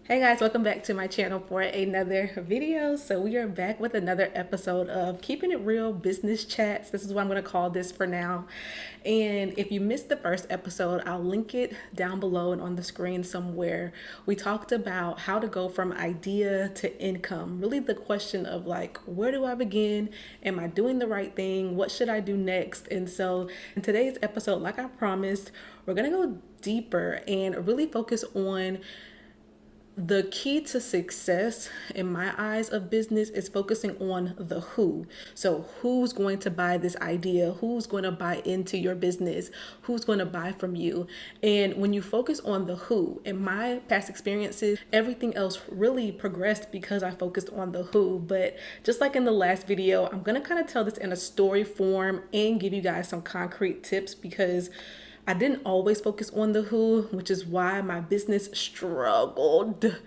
Hey guys, welcome back to my channel for another video. So we are back with another episode of Keeping It Real Business Chats. This is what I'm going to call this for now. And if you missed the first episode, I'll link it down below and on the screen somewhere. We talked about how to go from idea to income. Really the question of like, where do I begin? Am I doing the right thing? What should I do next? And so in today's episode, like I promised, we're going to go deeper and really focus on the key to success in my eyes of business is focusing on the who. So who's going to buy this idea? Who's going to buy into your business? Who's going to buy from you? And when you focus on the who, in my past experiences, everything else really progressed because I focused on the who. But just like in the last video, I'm going to kind of tell this in a story form and give you guys some concrete tips because I didn't always focus on the who, which is why my business struggled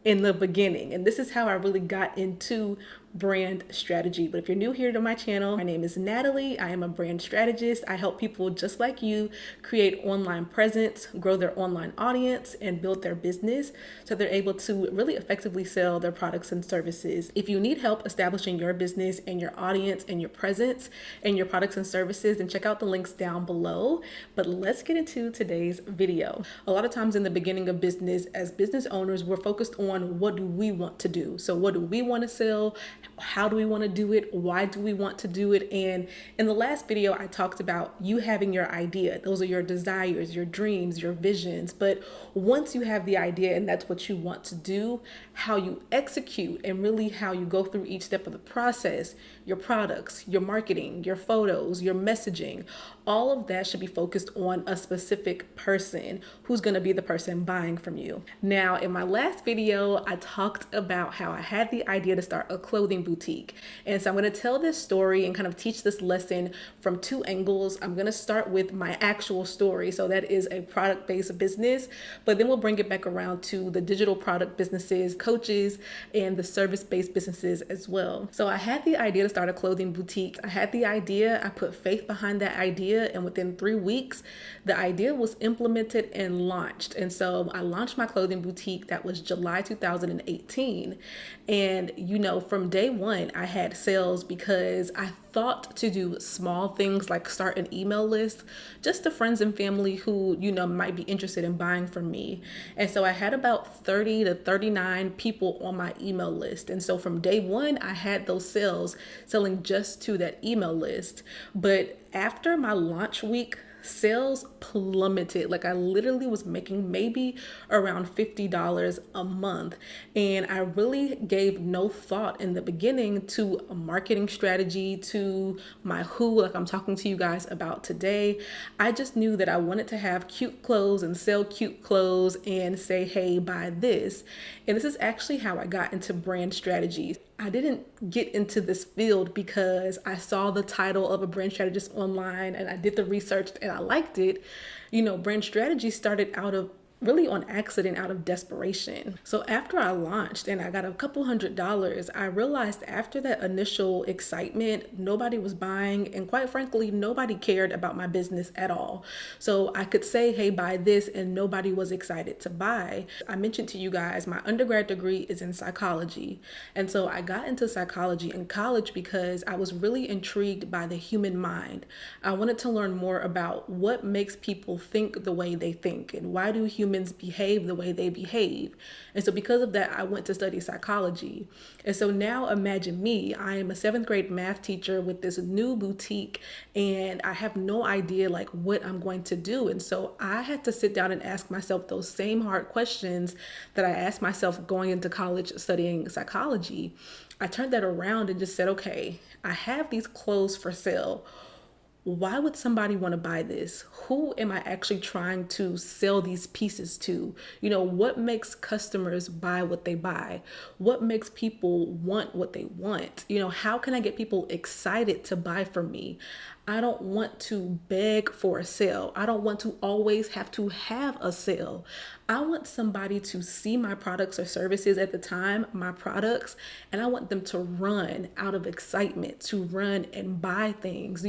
in the beginning. And this is how I really got into brand strategy. But if you're new here to my channel, my name is Natalie. I am a brand strategist. I help people just like you create online presence, grow their online audience, and build their business so they're able to really effectively sell their products and services. If you need help establishing your business and your audience and your presence and your products and services, then check out the links down below. But let's get into today's video. A lot of times in the beginning of business, as business owners, we're focused on what do we want to do. So what do we want to sell? How do we want to do it? Why do we want to do it? And in the last video, I talked about you having your idea. Those are your desires, your dreams, your visions. But once you have the idea and that's what you want to do, how you execute and really how you go through each step of the process, your products, your marketing, your photos, your messaging, all of that should be focused on a specific person who's going to be the person buying from you. Now, in my last video, I talked about how I had the idea to start a clothing boutique. And so I'm going to tell this story and kind of teach this lesson from two angles. I'm going to start with my actual story. So that is a product-based business, but then we'll bring it back around to the digital product businesses, coaches, and the service-based businesses as well. So I had the idea to start a clothing boutique. I had the idea, I put faith behind that idea, and within 3 weeks, the idea was implemented and launched. And so I launched my clothing boutique. That was July 2018. And you know, from day one, I had sales because I thought to do small things like start an email list just to friends and family who, you know, might be interested in buying from me. And so I had about 30 to 39 people on my email list. And so from day one, I had those sales selling just to that email list. But after my launch week, sales plummeted. Like I literally was making maybe around $50 a month. And I really gave no thought in the beginning to a marketing strategy, to my who, like I'm talking to you guys about today. I just knew that I wanted to have cute clothes and sell cute clothes and say, hey, buy this. And this is actually how I got into brand strategy. I didn't get into this field because I saw the title of a brand strategist online and I did the research and I liked it. You know, brand strategy started out of really on accident, out of desperation. So after I launched and I got a couple $100s, I realized after that initial excitement, nobody was buying, and quite frankly, nobody cared about my business at all. So I could say, hey, buy this, and nobody was excited to buy. I mentioned to you guys, my undergrad degree is in psychology. And so I got into psychology in college because I was really intrigued by the human mind. I wanted to learn more about what makes people think the way they think and why do humans behave the way they behave. And so because of that, I went to study psychology. And so now imagine me, I am a 7th grade math teacher with this new boutique and I have no idea like what I'm going to do. And so I had to sit down and ask myself those same hard questions that I asked myself going into college studying psychology. I turned that around and just said, okay, I have these clothes for sale. Why would somebody want to buy this? Who am I actually trying to sell these pieces to? You know, what makes customers buy what they buy? What makes people want what they want? You know, how can I get people excited to buy from me? I don't want to beg for a sale. I don't want to always have to have a sale. I want somebody to see my products or services at the time, my products, and I want them to run out of excitement, to run and buy things.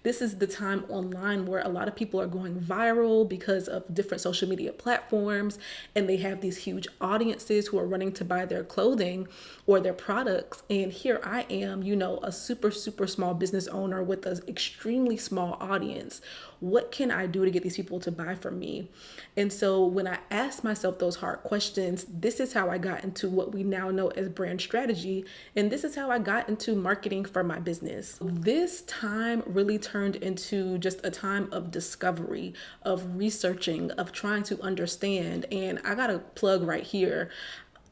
This is the time online where a lot of people are going viral because of different social media platforms, and they have these huge audiences who are running to buy their clothing or their products. And here I am, a super, super small business owner with an extremely small audience. What can I do to get these people to buy from me? And so when I asked myself those hard questions, this is how I got into what we now know as brand strategy. And this is how I got into marketing for my business. This time really turned into just a time of discovery, of researching, of trying to understand. And I got a plug right here.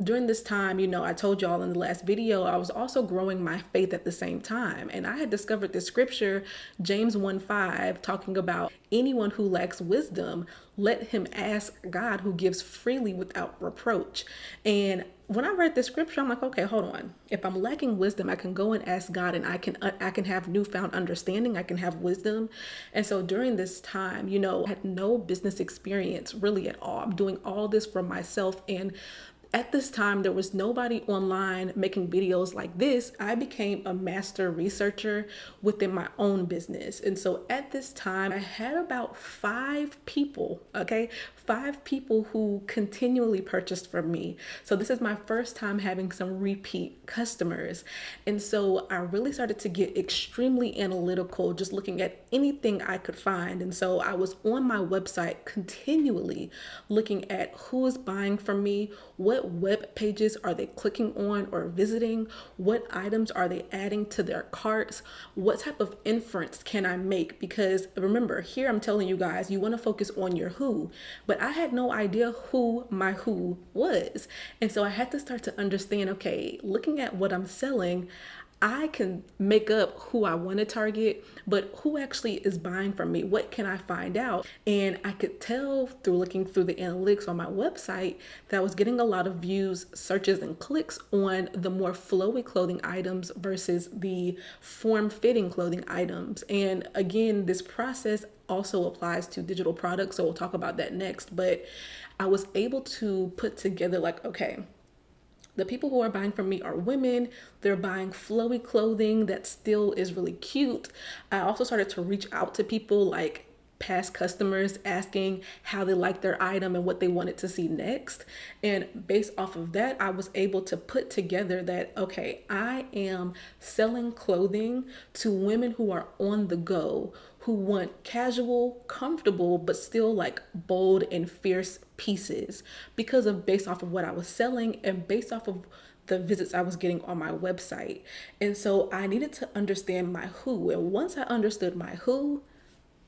During this time, I told y'all in the last video, I was also growing my faith at the same time. And I had discovered this scripture, James 1:5, talking about anyone who lacks wisdom, let him ask God, who gives freely without reproach. And when I read this scripture, I'm like, okay, hold on. If I'm lacking wisdom, I can go and ask God, and I can have newfound understanding. I can have wisdom. And so during this time, I had no business experience really at all. I'm doing all this for myself, and at this time, there was nobody online making videos like this. I became a master researcher within my own business. And so at this time, I had about 5 people, okay? 5 people who continually purchased from me. So this is my first time having some repeat customers. And so I really started to get extremely analytical, just looking at anything I could find. And so I was on my website continually looking at who is buying from me, what web pages are they clicking on or visiting, what items are they adding to their carts, what type of inference can I make? Because remember, here I'm telling you guys, you want to focus on your who, but I had no idea who my who was. And so I had to start to understand, okay, looking at what I'm selling, I can make up who I want to target, but who actually is buying from me? What can I find out? And I could tell through looking through the analytics on my website that I was getting a lot of views, searches, and clicks on the more flowy clothing items versus the form-fitting clothing items. And again, this process also applies to digital products, so we'll talk about that next. But I was able to put together like, okay, the people who are buying from me are women. They're buying flowy clothing that still is really cute. I also started to reach out to people like past customers, asking how they liked their item and what they wanted to see next. And based off of that, I was able to put together that, okay, I am selling clothing to women who are on the go, who want casual, comfortable, but still like bold and fierce pieces because of based off of what I was selling and based off of the visits I was getting on my website. And so I needed to understand my who. And once I understood my who,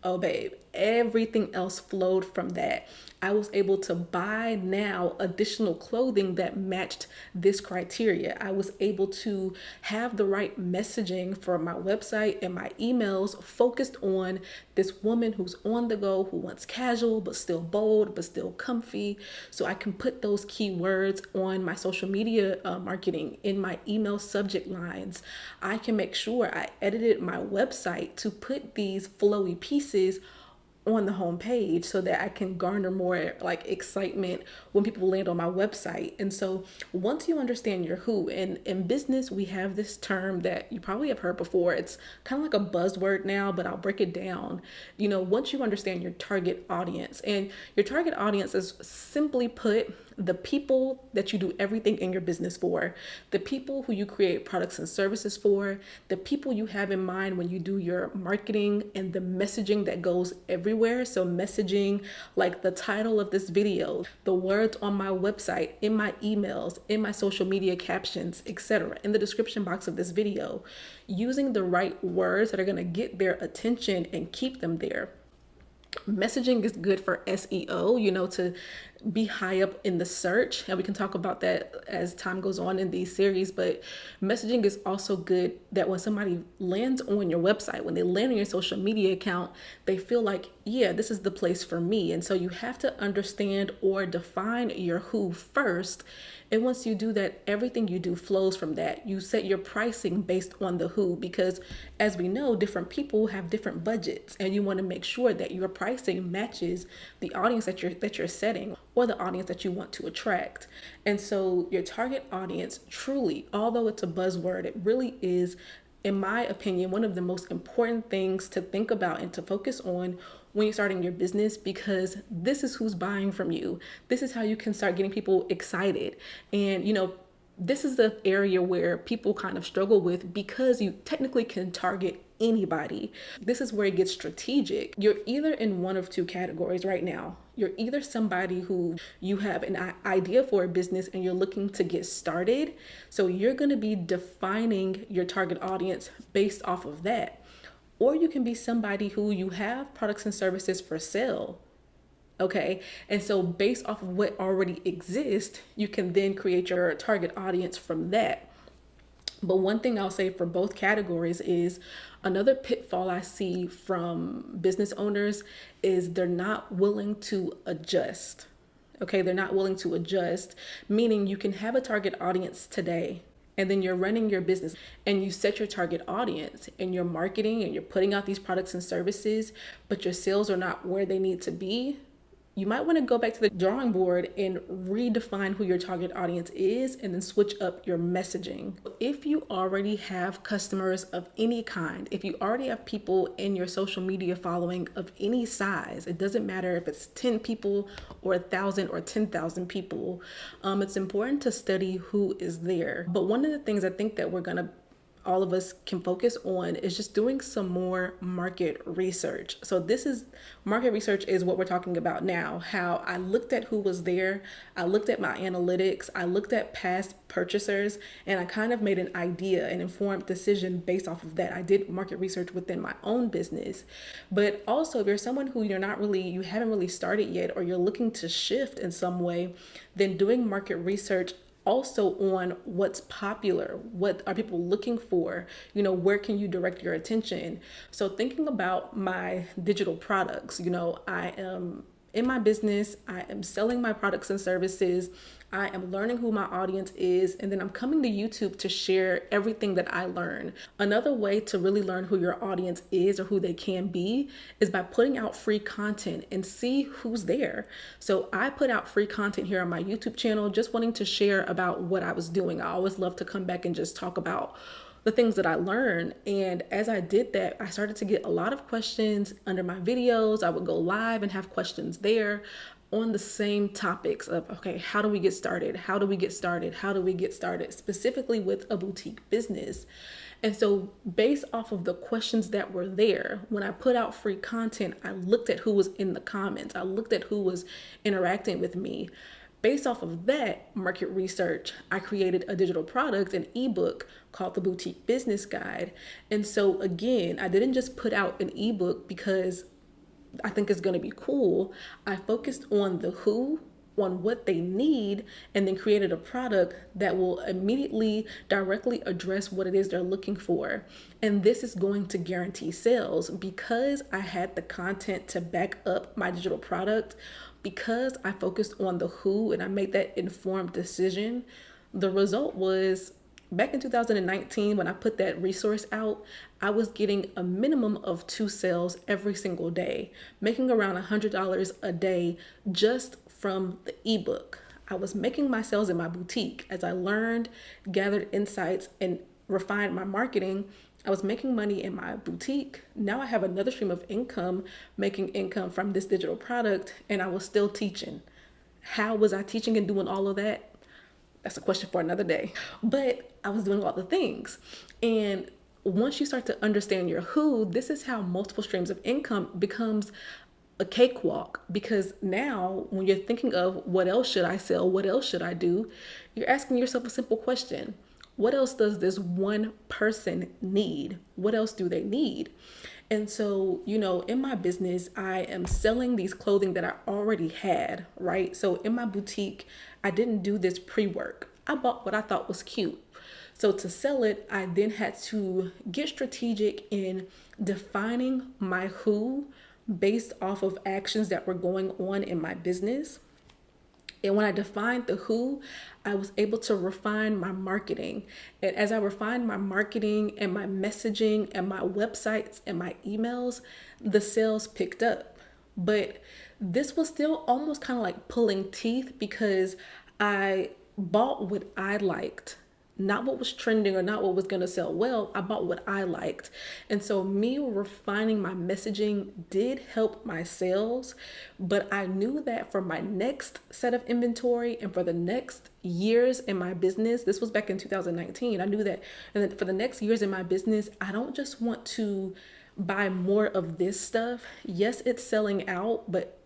oh babe, everything else flowed from that. I was able to buy now additional clothing that matched this criteria. I was able to have the right messaging for my website and my emails focused on this woman who's on the go, who wants casual, but still bold, but still comfy. So I can put those keywords on my social media marketing, in my email subject lines. I can make sure I edited my website to put these flowy pieces on the home page so that I can garner more like excitement when people land on my website. And so once you understand your who, and in business, we have this term that you probably have heard before. It's kind of like a buzzword now, but I'll break it down. Once you understand your target audience, and your target audience is simply put, the people that you do everything in your business for, the people who you create products and services for, the people you have in mind when you do your marketing and the messaging that goes everywhere. So messaging like the title of this video, the words on my website, in my emails, in my social media captions, etc., in the description box of this video, using the right words that are going to get their attention and keep them there. Messaging is good for SEO, to be high up in the search, and we can talk about that as time goes on in these series. But messaging is also good that when somebody lands on your website, when they land on your social media account, they feel like, yeah, this is the place for me. And so you have to understand or define your who first. And once you do that, everything you do flows from that. You set your pricing based on the who, because as we know, different people have different budgets, and you want to make sure that your pricing matches the audience that you're setting, or the audience that you want to attract. And so your target audience, truly, although it's a buzzword, it really is, in my opinion, one of the most important things to think about and to focus on when you're starting your business, because this is who's buying from you. This is how you can start getting people excited. And, this is the area where people kind of struggle with, because you technically can target anybody. This is where it gets strategic. You're either in one of two categories right now. You're either somebody who you have an idea for a business and you're looking to get started. So you're going to be defining your target audience based off of that. Or you can be somebody who you have products and services for sale. Okay. And so based off of what already exists, you can then create your target audience from that. But one thing I'll say for both categories is, another pitfall I see from business owners is they're not willing to adjust. Okay. They're not willing to adjust, meaning you can have a target audience today, and then you're running your business and you set your target audience and you're marketing and you're putting out these products and services, but your sales are not where they need to be. You might want to go back to the drawing board and redefine who your target audience is, and then switch up your messaging. If you already have customers of any kind, if you already have people in your social media following of any size, it doesn't matter if it's 10 people or 1,000 or 10,000 people, it's important to study who is there. But one of the things I think that all of us can focus on is just doing some more market research. So market research is what we're talking about now. How I looked at who was there, I looked at my analytics, I looked at past purchasers, and I kind of made an informed decision based off of that. I did market research within my own business. But also, if you're someone who you haven't really started yet, or you're looking to shift in some way, then doing market research also on what's popular, what are people looking for, where can you direct your attention. So thinking about my digital products, I am in my business, I am selling my products and services, I am learning who my audience is, and then I'm coming to YouTube to share everything that I learn. Another way to really learn who your audience is or who they can be is by putting out free content and see who's there. So I put out free content here on my YouTube channel, just wanting to share about what I was doing. I always love to come back and just talk about the things that I learned. And as I did that, I started to get a lot of questions under my videos. I would go live and have questions there on the same topics of, okay, how do we get started? How do we get started? How do we get started? Specifically with a boutique business. And so based off of the questions that were there, when I put out free content, I looked at who was in the comments. I looked at who was interacting with me. Based off of that market research, I created a digital product, an ebook called the Boutique Business Guide. And so again, I didn't just put out an ebook because I think it's going to be cool. I focused on the who, on what they need, and then created a product that will immediately directly address what it is they're looking for. And this is going to guarantee sales because I had the content to back up my digital product. Because I focused on the who and I made that informed decision, the result was, back in 2019, when I put that resource out, I was getting a minimum of 2 sales every single day, making around $100 a day just from the ebook. I was making my sales in my boutique as I learned, gathered insights, and refined my marketing. I was making money in my boutique. Now I have another stream of income, making income from this digital product, and I was still teaching. How was I teaching and doing all of that? That's a question for another day. But I was doing all the things. And once you start to understand your who, this is how multiple streams of income becomes a cakewalk. Because now when you're thinking of what else should I sell, what else should I do, you're asking yourself a simple question. What else does this one person need? What else do they need? And so, in my business, I am selling these clothing that I already had, right? So in my boutique, I didn't do this pre-work. I bought what I thought was cute. So to sell it, I then had to get strategic in defining my who based off of actions that were going on in my business. And when I defined the who, I was able to refine my marketing. And as I refined my marketing and my messaging and my websites and my emails, the sales picked up. But this was still almost kind of like pulling teeth because I bought what I liked, not what was trending or not what was going to sell well. I bought what I liked. And so me refining my messaging did help my sales, but I knew that for my next set of inventory and for the next years in my business, this was back in 2019. I knew that, and then for the next years in my business, I don't just want to buy more of this stuff. Yes, it's selling out, but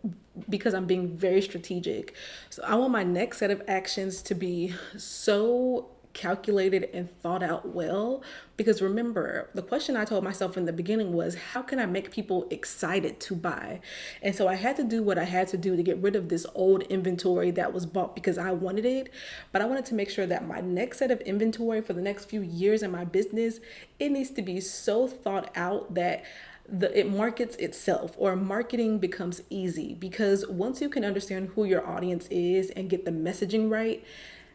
because I'm being very strategic. So I want my next set of actions to be so calculated and thought out well. Because remember, the question I told myself in the beginning was, how can I make people excited to buy? And so I had to do what I had to do to get rid of this old inventory that was bought because I wanted it. But I wanted to make sure that my next set of inventory for the next few years in my business, it needs to be so thought out that it markets itself, or marketing becomes easy. Because once you can understand who your audience is and get the messaging right,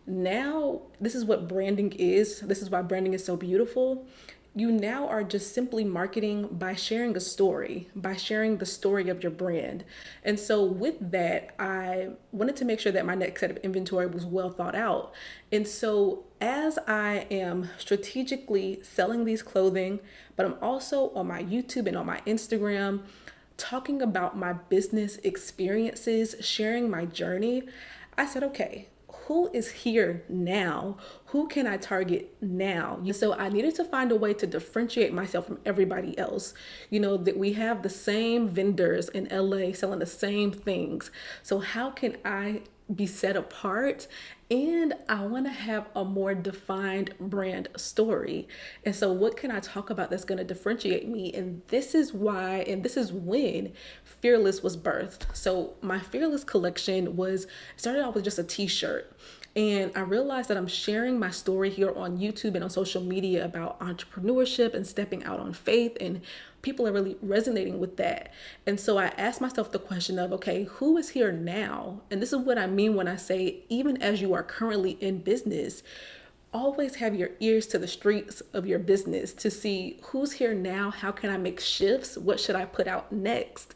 now this is what branding is. This is why branding is so beautiful. You now are just simply marketing by sharing a story, by sharing the story of your brand. And so with that, I wanted to make sure that my next set of inventory was well thought out. And so as I am strategically selling these clothing, but I'm also on my YouTube and on my Instagram talking about my business experiences, sharing my journey, I said, okay, who is here now? Who can I target now? So I needed to find a way to differentiate myself from everybody else. That we have the same vendors in LA selling the same things. So how can I be set apart? And I want to have a more defined brand story. And so what can I talk about that's going to differentiate me? And this is why, and this is when Fearless was birthed. So my Fearless collection started out with just a t-shirt. And I realized that I'm sharing my story here on YouTube and on social media about entrepreneurship and stepping out on faith, and people are really resonating with that. And so I asked myself the question of, okay, who is here now? And this is what I mean when I say, even as you are currently in business, always have your ears to the streets of your business to see who's here now. How can I make shifts? What should I put out next?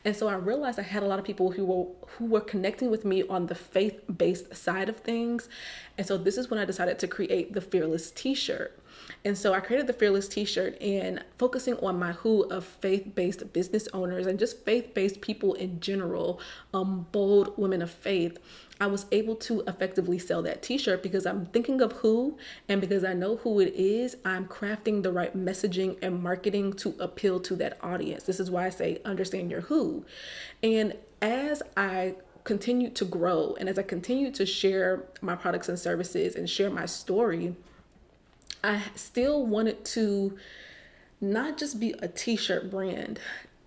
And so I realized I had a lot of people who were connecting with me on the faith-based side of things. And so this is when I decided to create the Fearless t-shirt. And so I created the Fearless t-shirt, and focusing on my who of faith-based business owners and just faith-based people in general, bold women of faith, I was able to effectively sell that t-shirt because I'm thinking of who, and because I know who it is, I'm crafting the right messaging and marketing to appeal to that audience. This is why I say understand your who. And as I continue to grow and as I continue to share my products and services and share my story, I still wanted to not just be a t-shirt brand.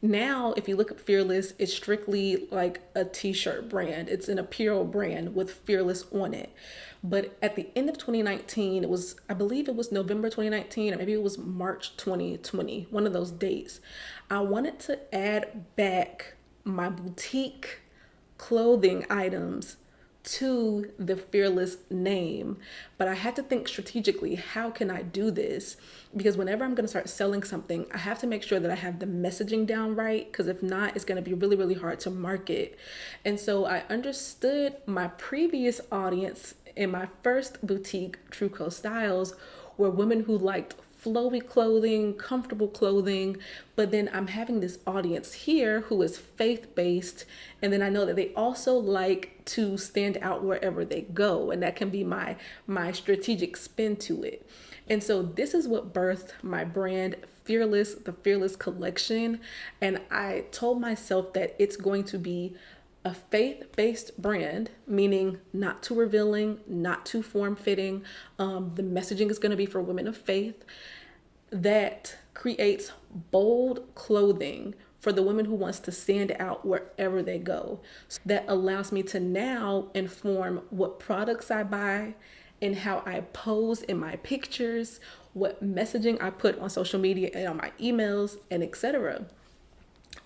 Now, if you look at Fearless, it's strictly like a t-shirt brand. It's an apparel brand with Fearless on it. But at the end of 2019, I believe it was November 2019, or maybe it was March 2020, one of those dates, I wanted to add back my boutique clothing items to the Fearless name. But I had to think strategically, how can I do this? Because whenever I'm going to start selling something, I have to make sure that I have the messaging down right, because if not, it's going to be really, really hard to market. And so I understood my previous audience in my first boutique, True Co Styles, were women who liked flowy clothing, comfortable clothing, but then I'm having this audience here who is faith-based, and then I know that they also like to stand out wherever they go, and that can be my strategic spin to it. And so this is what birthed my brand Fearless, the Fearless collection, and I told myself that it's going to be a faith-based brand, meaning not too revealing, not too form-fitting. The messaging is going to be for women of faith, that creates bold clothing for the woman who wants to stand out wherever they go. So that allows me to now inform what products I buy and how I pose in my pictures, what messaging I put on social media and on my emails, and etc.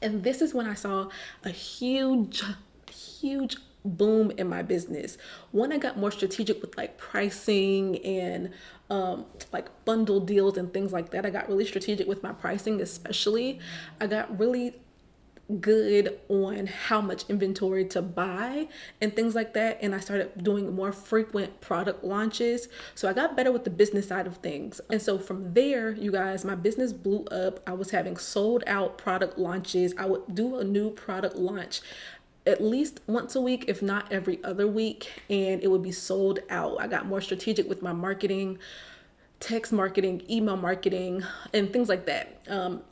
And this is when I saw a huge boom in my business. When I got more strategic with like pricing and like bundle deals and things like that. I got really strategic with my pricing, especially. I got really good on how much inventory to buy and things like that. And I started doing more frequent product launches. So I got better with the business side of things. And so from there, you guys, my business blew up. I was having sold out product launches. I would do a new product launch at least once a week, if not every other week, and it would be sold out. I got more strategic with my marketing, text marketing, email marketing, and things like that.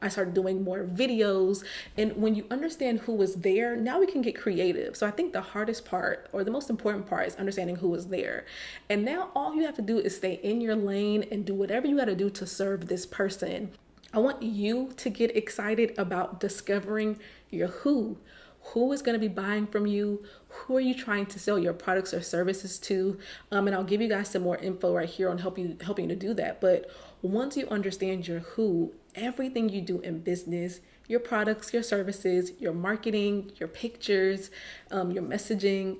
I started doing more videos. And when you understand who was there, now we can get creative. So I think the hardest part, or the most important part, is understanding who was there. And now all you have to do is stay in your lane and do whatever you got to do to serve this person. I want you to get excited about discovering your who. Who is going to be buying from you? Who are you trying to sell your products or services to? And I'll give you guys some more info right here on helping you to do that. But once you understand your who, everything you do in business, your products, your services, your marketing, your pictures, your messaging,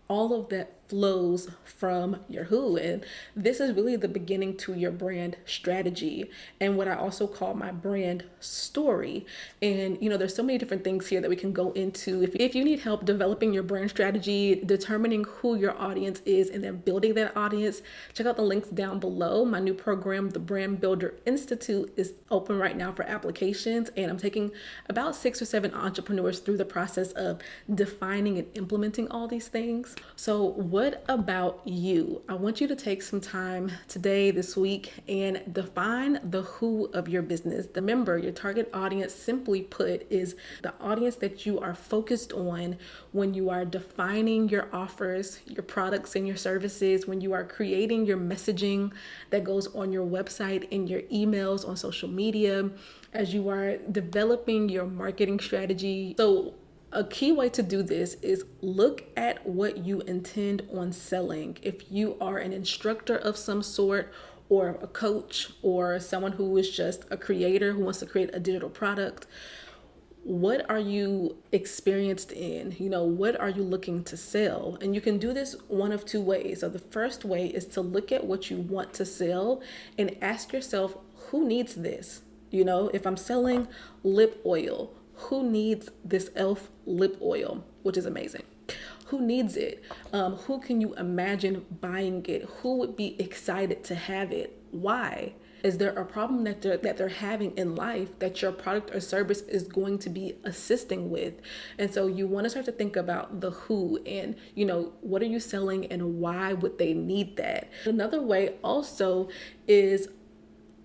all of that flows from your who. And this is really the beginning to your brand strategy and what I also call my brand story. And there's so many different things here that we can go into. If you need help developing your brand strategy, determining who your audience is, and then building that audience, check out the links down below. My new program, the Brand Builder Institute, is open right now for applications, and I'm taking about 6 or 7 entrepreneurs through the process of defining and implementing all these things. So what about you? I want you to take some time today, this week, and define the who of your business. Remember, your target audience, simply put, is the audience that you are focused on when you are defining your offers, your products, and your services, when you are creating your messaging that goes on your website, in your emails, on social media, as you are developing your marketing strategy. So a key way to do this is look at what you intend on selling. If you are an instructor of some sort, or a coach, or someone who is just a creator who wants to create a digital product, what are you experienced in? What are you looking to sell? And you can do this one of 2 ways. So the first way is to look at what you want to sell and ask yourself, who needs this? If I'm selling lip oil, who needs this e.l.f. lip oil, which is amazing? Who needs it? Who can you imagine buying it? Who would be excited to have it? Why? Is there a problem that they're having in life that your product or service is going to be assisting with? And so you want to start to think about the who and, what are you selling and why would they need that? Another way also is,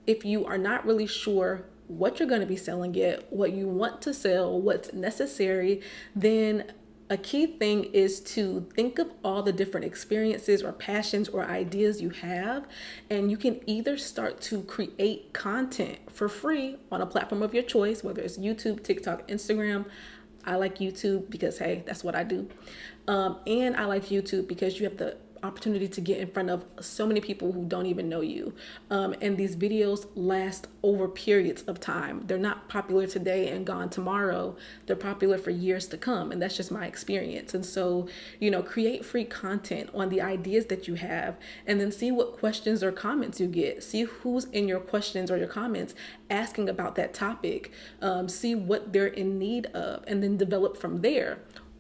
if you are not really sure what you're going to be selling yet, what you want to sell, what's necessary, then a key thing is to think of all the different experiences or passions or ideas you have, and you can either start to create content for free on a platform of your choice, whether it's YouTube, TikTok, Instagram. I like YouTube because, hey, that's what I do. And I like YouTube because you have the opportunity to get in front of so many people who don't even know you. And these videos last over periods of time. They're not popular today and gone tomorrow. They're popular for years to come. And that's just my experience. And so, create free content on the ideas that you have, and then see what questions or comments you get. See who's in your questions or your comments asking about that topic. See what they're in need of, and then develop from there.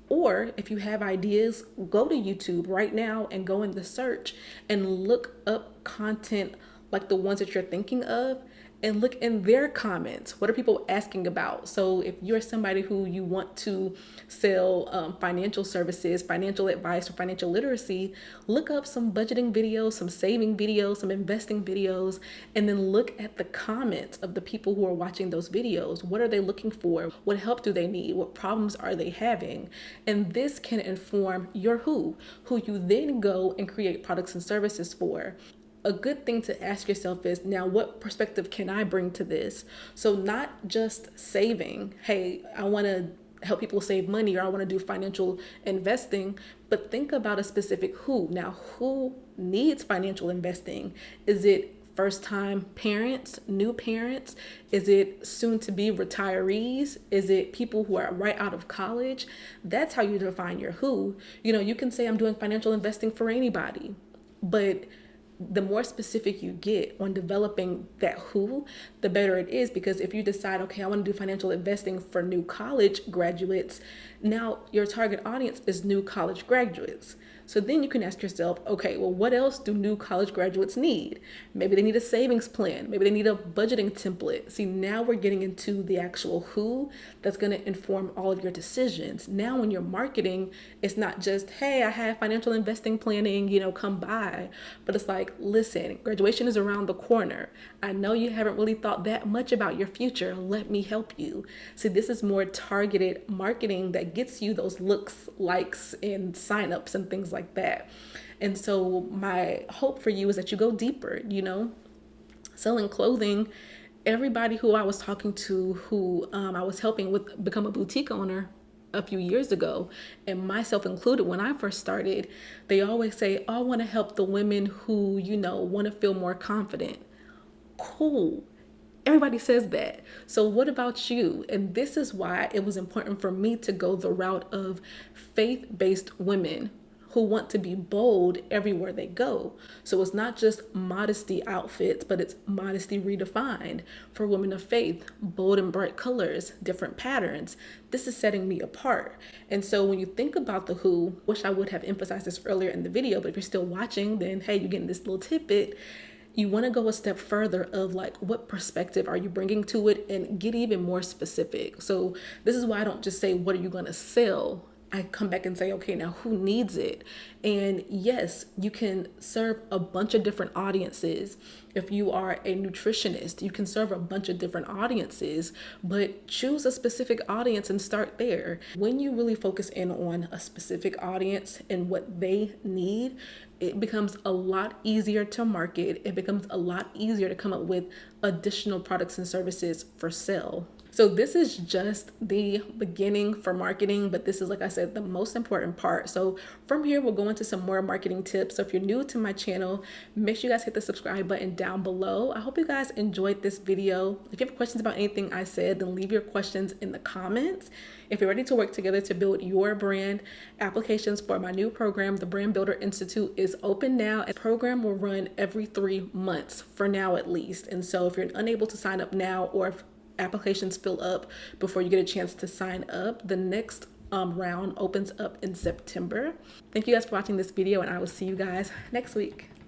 Or if you have ideas, go to YouTube right now and go in the search and look up content like the ones that you're thinking of, and look in their comments. What are people asking about? So if you're somebody who you want to sell financial services, financial advice, or financial literacy, look up some budgeting videos, some saving videos, some investing videos, and then look at the comments of the people who are watching those videos. What are they looking for? What help do they need? What problems are they having? And this can inform your who you then go and create products and services for. A good thing to ask yourself is, now what perspective can I bring to this? So not just saving, hey, I want to help people save money, or I want to do financial investing, but think about a specific who. Now, who needs financial investing? Is it first time parents, new parents? Is it soon to be retirees? Is it people who are right out of college? That's how you define your who. You can say I'm doing financial investing for anybody, but the more specific you get on developing that who, the better it is. Because if you decide, okay, I want to do financial investing for new college graduates, now your target audience is new college graduates. So then you can ask yourself, okay, well, what else do new college graduates need? Maybe they need a savings plan. Maybe they need a budgeting template. See, now we're getting into the actual who that's going to inform all of your decisions. Now, when you're marketing, it's not just, hey, I have financial investing planning, come by. But it's like, listen, graduation is around the corner. I know you haven't really thought that much about your future. Let me help you. See, this is more targeted marketing that gets you those looks, likes, and signups and things like that. And so my hope for you is that you go deeper. Selling clothing, everybody who I was talking to, who I was helping with become a boutique owner a few years ago, and myself included when I first started, they always say, oh, I want to help the women who, want to feel more confident. Cool. Everybody says that. So what about you? And this is why it was important for me to go the route of faith-based women who want to be bold everywhere they go. So it's not just modesty outfits, but it's modesty redefined for women of faith, bold and bright colors, different patterns. This is setting me apart. And so when you think about the who, wish I would have emphasized this earlier in the video, but if you're still watching, then hey, you're getting this little tidbit. You want to go a step further of like, what perspective are you bringing to it, and get even more specific. So this is why I don't just say, what are you going to sell? I come back and say, okay, now who needs it? And yes, you can serve a bunch of different audiences. If you are a nutritionist, you can serve a bunch of different audiences, but choose a specific audience and start there. When you really focus in on a specific audience and what they need, it becomes a lot easier to market. It becomes a lot easier to come up with additional products and services for sale. So this is just the beginning for marketing, but this is, like I said, the most important part. So from here, we'll go into some more marketing tips. So if you're new to my channel, make sure you guys hit the subscribe button down below. I hope you guys enjoyed this video. If you have questions about anything I said, then leave your questions in the comments. If you're ready to work together to build your brand, applications for my new program, the Brand Builder Institute, is open now. The program will run every 3 months, for now at least. And so if you're unable to sign up now, or if applications fill up before you get a chance to sign up, the next round opens up in September. Thank you guys for watching this video, and I will see you guys next week.